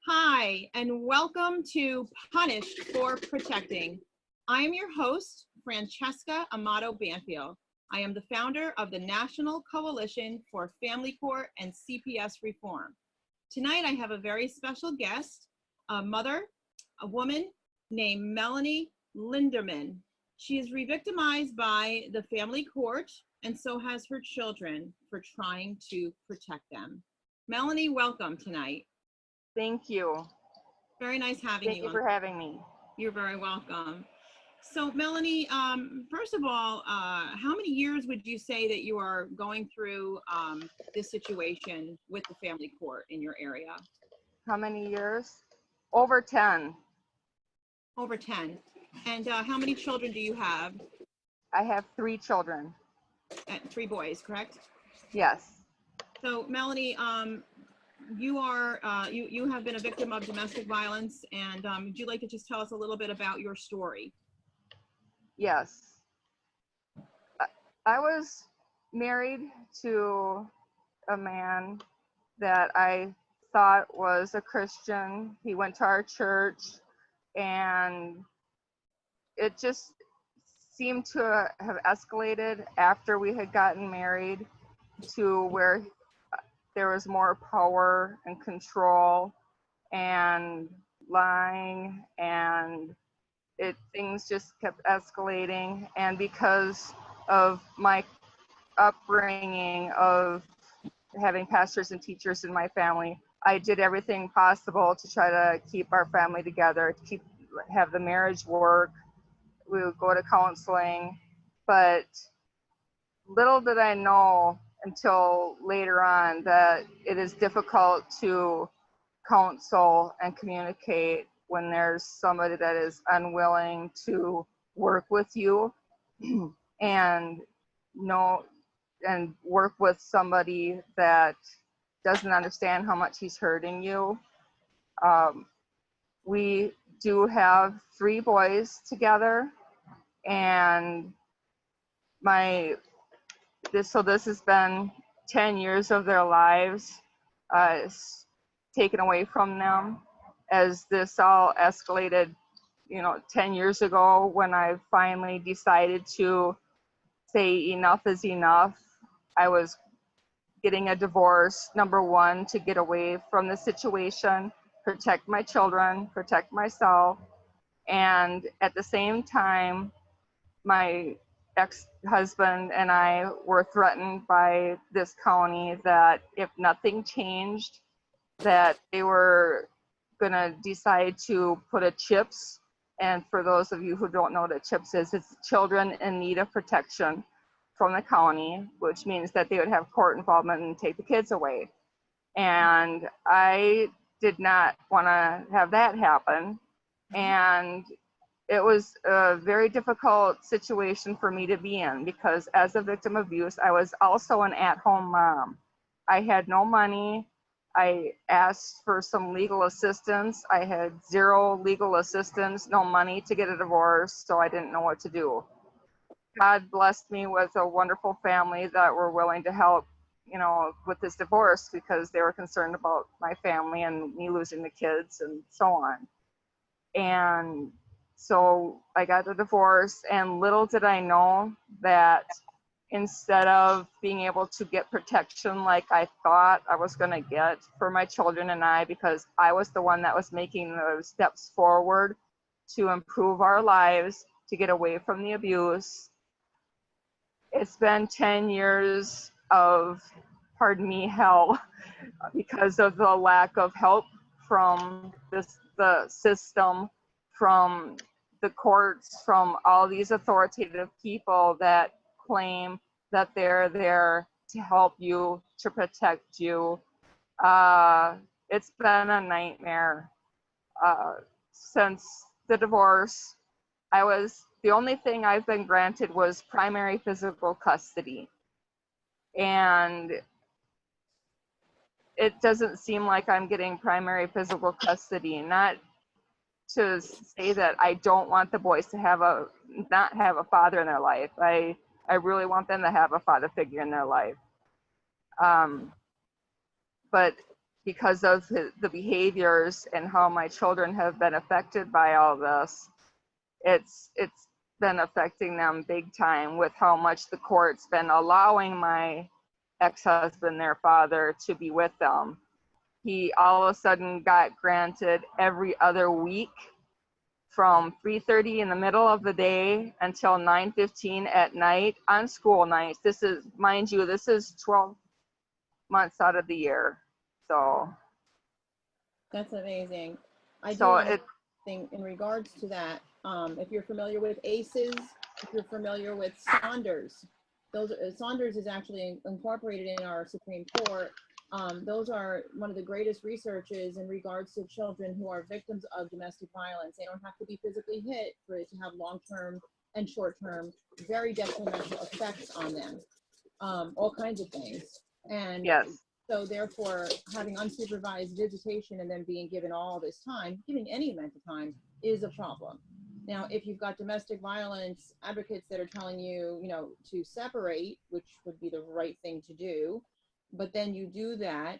Hi, and welcome to Punished for Protecting. I am your host, Francesca Amato Banfield. I am the founder of the National Coalition for Family Court and CPS Reform. Tonight, I have a very special guest, a mother, a woman named Melanie Lindeman. She is re-victimized by the family court, and so has her children for trying to protect them. Melanie, welcome tonight. Thank you. Very nice having Thank you you on. for having me. You're very welcome. So Melanie, first of all, how many years would you say that you are going through this situation with the family court in your area? How many years? Over 10. Over 10. And how many children do you have? I have 3 children. 3 boys, correct? Yes. So Melanie, you have been a victim of domestic violence, and would you like to just tell us a little bit about your story? Yes. I was married to a man that I thought was a Christian. He went to our church, and it just seemed to have escalated after we had gotten married to where there was more power and control and lying, and things just kept escalating. And because of my upbringing of having pastors and teachers in my family, I did everything possible to try to keep our family together, to have the marriage work. We would go to counseling, but little did I know until later on that it is difficult to counsel and communicate when there's somebody that is unwilling to work with you and work with somebody that doesn't understand how much he's hurting you. We do have 3 boys together, and this has been 10 years of their lives taken away from them, as this all escalated 10 years ago, when I finally decided to say enough is enough. I was getting a divorce, number one, to get away from the situation, protect my children, protect myself, and at the same time, my ex-husband and I were threatened by this county that if nothing changed, that they were going to decide to put a CHIPS. And for those of you who don't know what a CHIPS is, it's children in need of protection from the county, which means that they would have court involvement and take the kids away. And I did not want to have that happen. And it was a very difficult situation for me to be in, because as a victim of abuse, I was also an at-home mom. I had no money. I asked for some legal assistance. I had 0 legal assistance, no money to get a divorce, so I didn't know what to do. God blessed me with a wonderful family that were willing to help, with this divorce, because they were concerned about my family and me losing the kids and so on. And so I got a divorce, and little did I know that instead of being able to get protection like I thought I was going to get for my children and I, because I was the one that was making those steps forward to improve our lives, to get away from the abuse. It's been 10 years of, pardon me, hell, because of the lack of help from the system, from the courts, from all these authoritative people that claim that they're there to help you, to protect you. It's been a nightmare. Since the divorce, the only thing I've been granted was primary physical custody. And it doesn't seem like I'm getting primary physical custody. Not to say that I don't want the boys to not have a father in their life. I really want them to have a father figure in their life. But because of the behaviors and how my children have been affected by all this. It's been affecting them big time with how much the court's been allowing my ex-husband, their father, to be with them. He all of a sudden got granted every other week from 3:30 in the middle of the day until 9:15 at night on school nights. This is, mind you, this is 12 months out of the year. So That's amazing. I do so want to it think in regards to that. If you're familiar with ACEs, if you're familiar with Saunders, those Saunders is actually incorporated in our Supreme Court. Those are one of the greatest researches in regards to children who are victims of domestic violence. They don't have to be physically hit for it to have long-term and short-term, very detrimental effects on them. All kinds of things. And yes. so therefore, having unsupervised visitation and then being given all this time, giving any amount of time, is a problem. Now, if you've got domestic violence advocates that are telling you, to separate, which would be the right thing to do, but then you do that,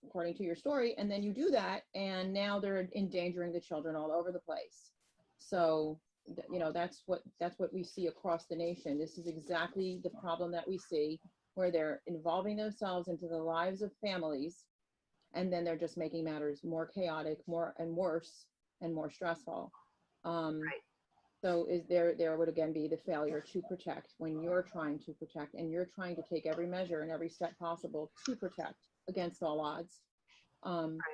according to your story, and then you do that, and now they're endangering the children all over the place. So, that's what we see across the nation. This is exactly the problem that we see, where they're involving themselves into the lives of families, and then they're just making matters more chaotic, more and worse, and more stressful. Right. So there would again be the failure to protect when you're trying to protect and you're trying to take every measure and every step possible to protect against all odds.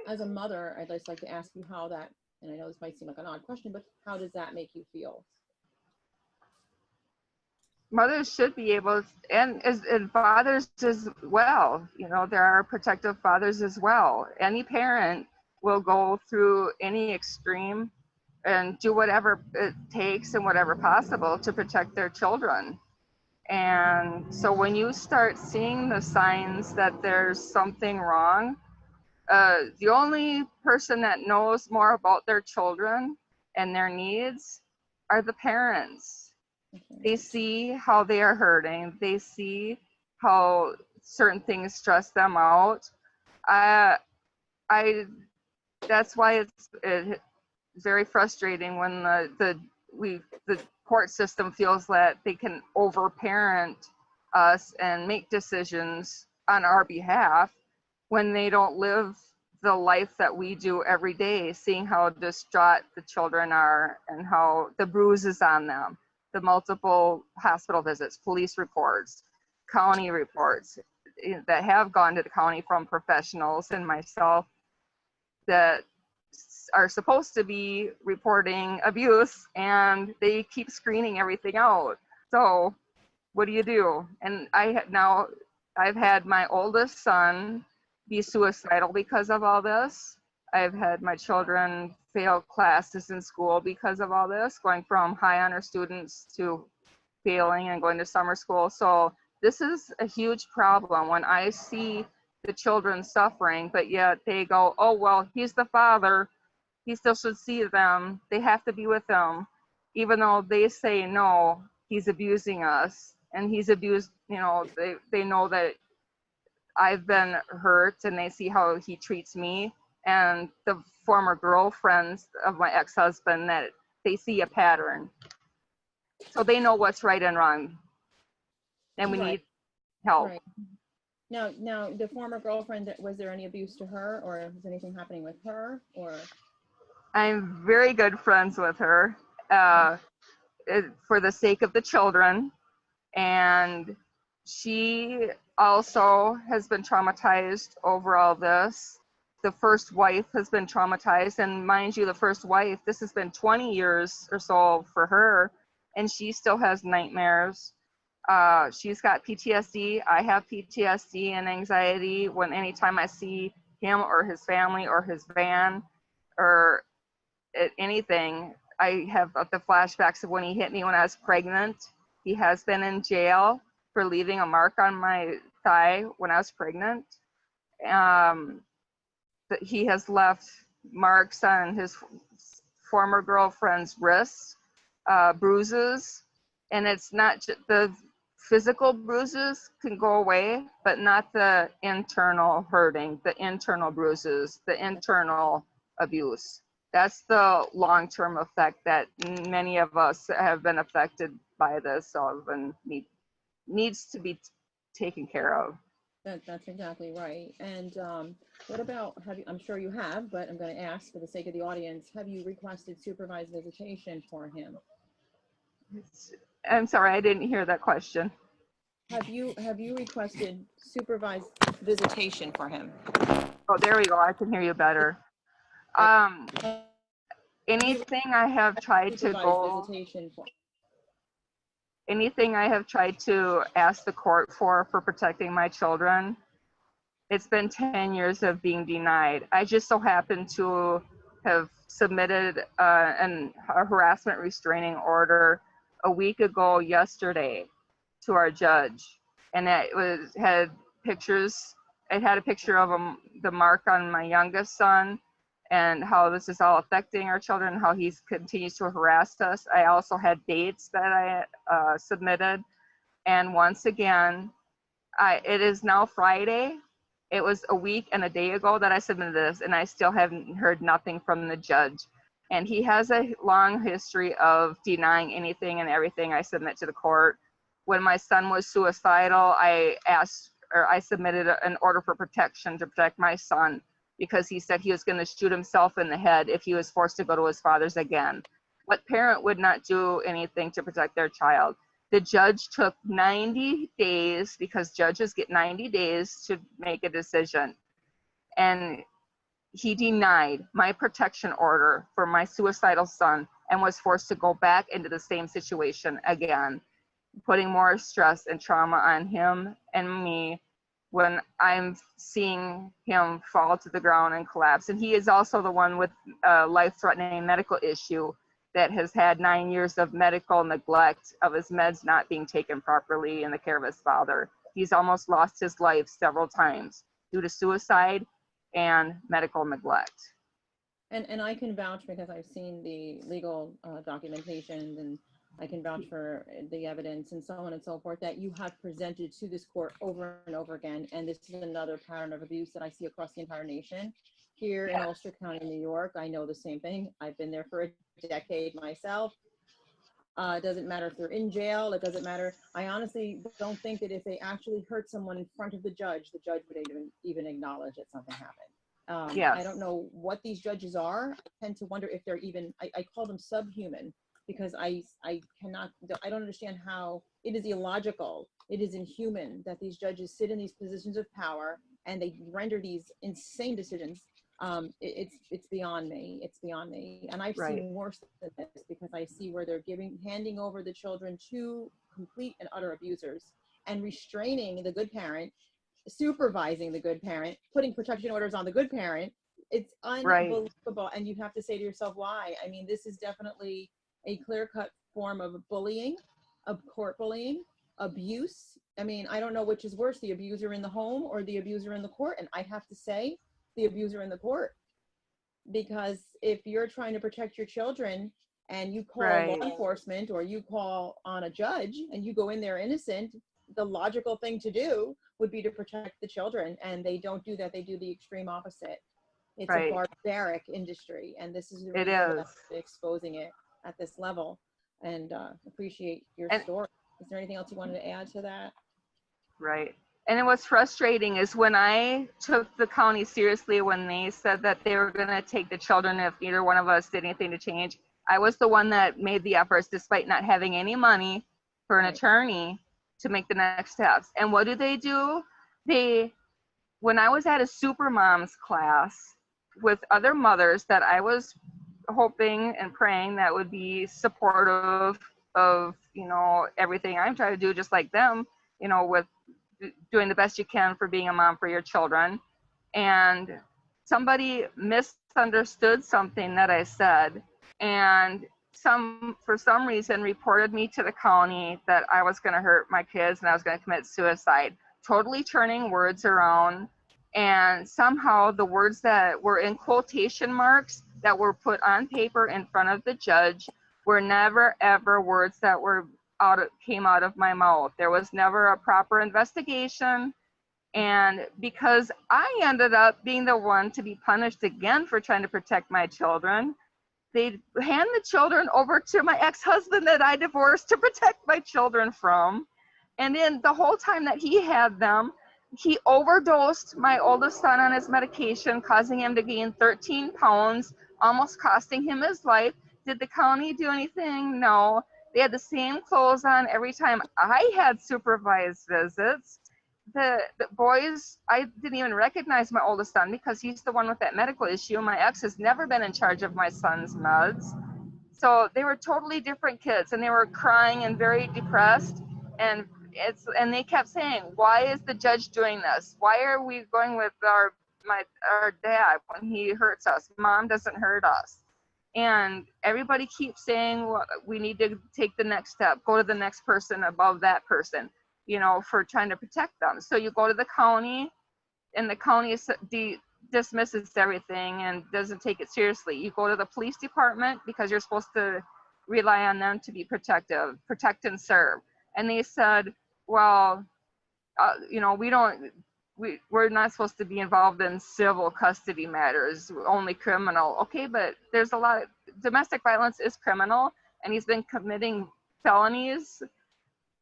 As a mother, I'd just like to ask you how that, and I know this might seem like an odd question, but how does that make you feel? Mothers should be able, and fathers as well. There are protective fathers as well. Any parent will go through any extreme and do whatever it takes and whatever possible to protect their children. And so when you start seeing the signs that there's something wrong, the only person that knows more about their children and their needs are the parents. They see how they are hurting. They see how certain things stress them out. That's why it's very frustrating when the court system feels that they can overparent us and make decisions on our behalf when they don't live the life that we do every day, seeing how distraught the children are and how the bruises on them, the multiple hospital visits, police reports, county reports that have gone to the county from professionals and myself that are supposed to be reporting abuse, and they keep screening everything out. So what do? And I've had my oldest son be suicidal because of all this. I've had my children fail classes in school because of all this, going from high honor students to failing and going to summer school. So this is a huge problem when I see the children suffering, but yet they go, oh, well, he's the father. He still should see them. They have to be with them. Even though they say, no, he's abusing us. And he's abused, they know that I've been hurt and they see how he treats me. And the former girlfriends of my ex-husband, that they see a pattern. So they know what's right and wrong. And we need help. Right. Now, the former girlfriend, was there any abuse to her, or was anything happening with her, or? I'm very good friends with her for the sake of the children. And she also has been traumatized over all this. The first wife has been traumatized. And mind you, the first wife, this has been 20 years or so for her. And she still has nightmares. She's got PTSD. I have PTSD and anxiety anytime I see him or his family or his van or anything. I have the flashbacks of when he hit me when I was pregnant. He has been in jail for leaving a mark on my thigh when I was pregnant. He has left marks on his former girlfriend's wrists, bruises. And it's not the physical bruises can go away, but not the internal hurting, the internal bruises, the internal abuse. That's the long-term effect that many of us have been affected by this of and needs to be taken care of. That's exactly right. And what about, I'm sure you have, but I'm going to ask for the sake of the audience, have you requested supervised visitation for him? I'm sorry, I didn't hear that question. Have you requested supervised visitation for him? Oh, there we go. I can hear you better. Anything I have tried to go, anything I have tried to ask the court for protecting my children, it's been 10 years of being denied. I just so happen to have submitted a harassment restraining order a week ago yesterday to our judge, and it had pictures. It had a picture of the mark on my youngest son and how this is all affecting our children, how he continues to harass us. I also had dates that I submitted, and once again, it is now Friday. It was a week and a day ago that I submitted this, and I still haven't heard nothing from the judge. And he has a long history of denying anything and everything I submit to the court. When my son was suicidal, I submitted an order for protection to protect my son because he said he was going to shoot himself in the head if he was forced to go to his father's again. What parent would not do anything to protect their child? The judge took 90 days, because judges get 90 days to make a decision. And he denied my protection order for my suicidal son and was forced to go back into the same situation again, putting more stress and trauma on him and me when I'm seeing him fall to the ground and collapse. And he is also the one with a life-threatening medical issue that has had 9 years of medical neglect of his meds not being taken properly in the care of his father. He's almost lost his life several times due to suicide and medical neglect. And I can vouch because I've seen the legal documentation, and I can vouch for the evidence and so on and so forth that you have presented to this court over and over again. And this is another pattern of abuse that I see across the entire nation. Here in Ulster County, New York, I know the same thing. I've been there for a decade myself. It doesn't matter if they're in jail. It doesn't matter. I honestly don't think that if they actually hurt someone in front of the judge would even acknowledge that something happened. Yes. I don't know what these judges are. I tend to wonder if they're even, I call them subhuman, because I don't understand how it is illogical. It is inhuman that these judges sit in these positions of power and they render these insane decisions. It's beyond me. It's beyond me. And I've seen worse than this, because I see where they're handing over the children to complete and utter abusers and restraining the good parent, supervising the good parent, putting protection orders on the good parent. It's unbelievable. Right. And you have to say to yourself, why? I mean, this is definitely a clear-cut form of bullying, of court bullying, abuse. I mean, I don't know which is worse, the abuser in the home or the abuser in the court. And I have to say, the abuser in the court, because if you're trying to protect your children and you call law enforcement or you call on a judge and you go in there innocent, the logical thing to do would be to protect the children, and they don't do that. They do the extreme opposite. It's a barbaric industry, and this is the reason that I'm exposing it at this level. And appreciate your story. Is there anything else you wanted to add to that? Right. And what's frustrating is when I took the county seriously, when they said that they were going to take the children if neither one of us did anything to change, I was the one that made the efforts despite not having any money for an attorney to make the next steps. And what do? When I was at a super moms class with other mothers that I was hoping and praying that would be supportive of, everything I'm trying to do, just like them, with doing the best you can for being a mom for your children. And somebody misunderstood something that I said, and for some reason reported me to the county that I was going to hurt my kids and I was going to commit suicide, totally turning words around. And somehow the words that were in quotation marks that were put on paper in front of the judge were never ever words that were came out of my mouth. There was never a proper investigation. And because I ended up being the one to be punished again for trying to protect my children, they hand the children over to my ex-husband that I divorced to protect my children from. And then the whole time that he had them, he overdosed my oldest son on his medication, causing him to gain 13 pounds, almost costing him his life. Did the county do anything? No. They had the same clothes on every time I had supervised visits. The boys, I didn't even recognize my oldest son because he's the one with that medical issue. My ex has never been in charge of my son's meds. So they were totally different kids, and they were crying and very depressed. And they kept saying, why is the judge doing this? Why are we going with our dad when he hurts us? Mom doesn't hurt us. And everybody keeps saying, well, we need to take the next step, go to the next person above that person, for trying to protect them. So you go to the county, and the county dismisses everything and doesn't take it seriously. You go to the police department because you're supposed to rely on them to be protective, protect and serve. And they said, well, we're not supposed to be involved in civil custody matters, only criminal. Okay, but there's a lot of domestic violence is criminal, and he's been committing felonies.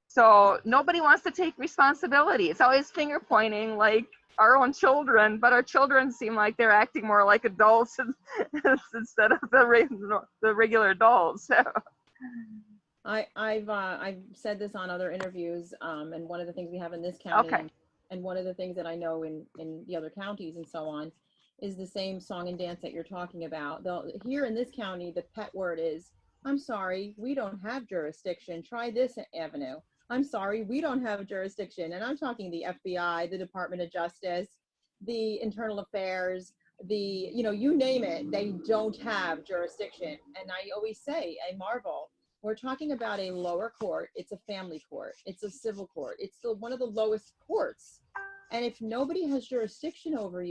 So nobody wants to take responsibility. It's always finger pointing, like our own children, but our children seem like they're acting more like adults instead of the regular adults. I've said this on other interviews, and one of the things we have in this county, Okay. and one of the things that I know in the other counties and so on, is the same song and dance that you're talking about. Here in this county, the pet word is, I'm sorry, we don't have jurisdiction. Try this avenue. I'm sorry, we don't have jurisdiction. And I'm talking the FBI, the Department of Justice, the Internal Affairs, you name it, they don't have jurisdiction. And I always say, I marvel, we're talking about a lower court. It's a family court. It's a civil court. It's still one of the lowest courts. And if nobody has jurisdiction over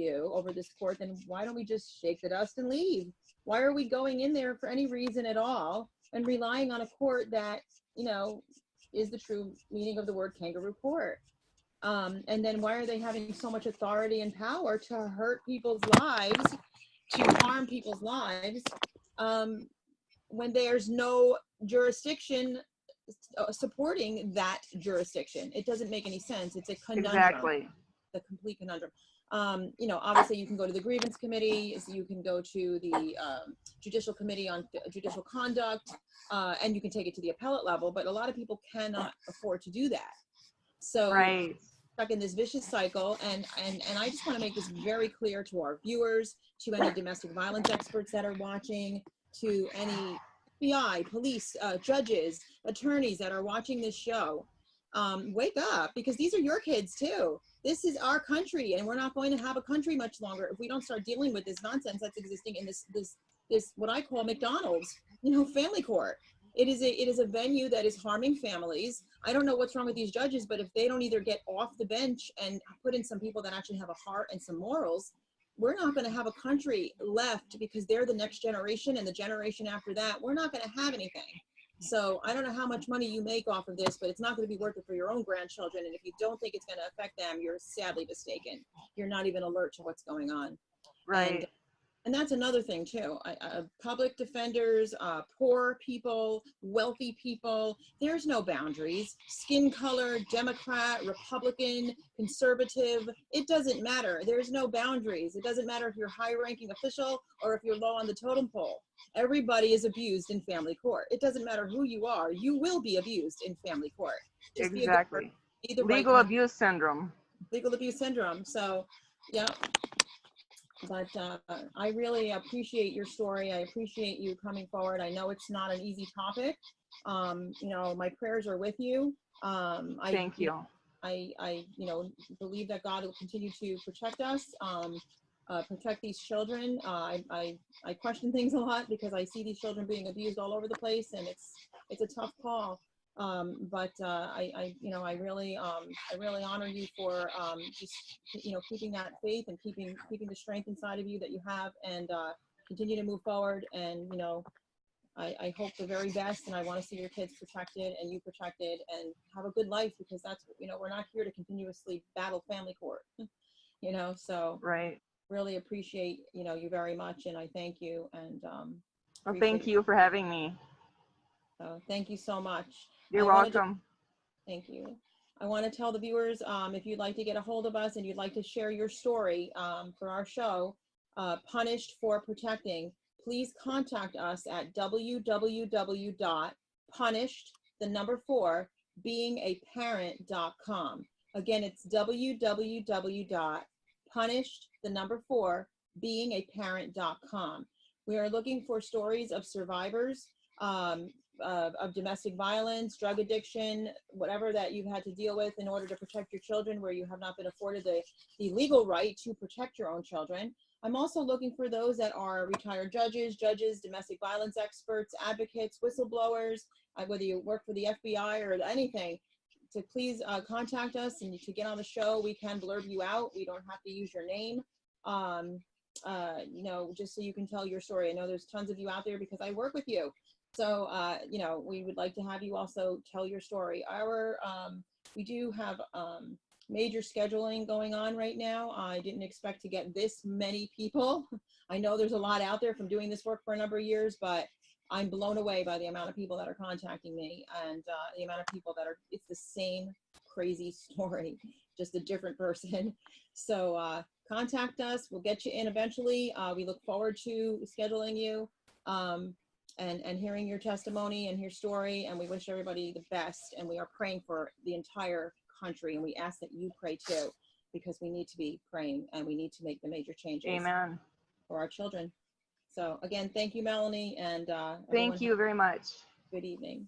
this court, then why don't we just shake the dust and leave? Why are we going in there for any reason at all and relying on a court that, is the true meaning of the word kangaroo court? And then why are they having so much authority and power to hurt people's lives, to harm people's lives, when there's no jurisdiction supporting that jurisdiction? It doesn't make any sense. It's a conundrum. Exactly. The complete conundrum. Obviously you can go to the grievance committee, so you can go to the judicial committee on judicial conduct, and you can take it to the appellate level, but a lot of people cannot afford to do that. So right. Stuck in this vicious cycle, and I just want to make this very clear to our viewers, to any domestic violence experts that are watching, to any FBI, police, judges, attorneys that are watching this show. Wake up, because these are your kids too. This is our country, and we're not going to have a country much longer if we don't start dealing with this nonsense that's existing in this what I call McDonald's, family court. It is a venue that is harming families. I don't know what's wrong with these judges, but if they don't either get off the bench and put in some people that actually have a heart and some morals, we're not going to have a country left, because they're the next generation, and the generation after that, we're not going to have anything. So I don't know how much money you make off of this, but it's not going to be worth it for your own grandchildren. And if you don't think it's going to affect them, you're sadly mistaken. You're not even alert to what's going on. Right. And that's another thing too. Public defenders, poor people, wealthy people, there's no boundaries. Skin color, Democrat, Republican, conservative, it doesn't matter. There's no boundaries. It doesn't matter if you're high-ranking official or if you're low on the totem pole. Everybody is abused in family court. It doesn't matter who you are. You will be abused in family court. Just exactly. be the legal right abuse syndrome. Legal abuse syndrome. So, yeah. But I really appreciate your story. I appreciate you coming forward. I know it's not an easy topic. My prayers are with you. Thank you. I believe that God will continue to protect us, protect these children. I question things a lot because I see these children being abused all over the place, and it's a tough call. But I really honor you for just keeping that faith and keeping the strength inside of you that you have, and continue to move forward, and I hope the very best, and I want to see your kids protected and you protected and have a good life, because that's, we're not here to continuously battle family court, so Right. really appreciate, you very much. And I thank you. And, Well, thank you for having me. Thank you so much. You're welcome. Thank you. I want to tell the viewers, if you'd like to get a hold of us and you'd like to share your story for our show, Punished for Protecting, please contact us at www.punished4beingaparent.com. Again, it's www.punished4beingaparent.com. We are looking for stories of survivors of domestic violence, drug addiction, whatever that you've had to deal with in order to protect your children, where you have not been afforded the legal right to protect your own children. I'm also looking for those that are retired judges, domestic violence experts, advocates, whistleblowers, whether you work for the FBI or anything, to please contact us, and to get on the show. We can blurb you out. We don't have to use your name, just so you can tell your story. I know there's tons of you out there because I work with you. So, we would like to have you also tell your story. We do have major scheduling going on right now. I didn't expect to get this many people. I know there's a lot out there from doing this work for a number of years, but I'm blown away by the amount of people that are contacting me, and the amount of people that it's the same crazy story, just a different person. So contact us. We'll get you in eventually. We look forward to scheduling you. And hearing your testimony and your story, and we wish everybody the best, and we are praying for the entire country, and we ask that you pray too, because we need to be praying, and we need to make the major changes. Amen. For our children. So again, thank you, Melanie, and thank you very much. Good evening.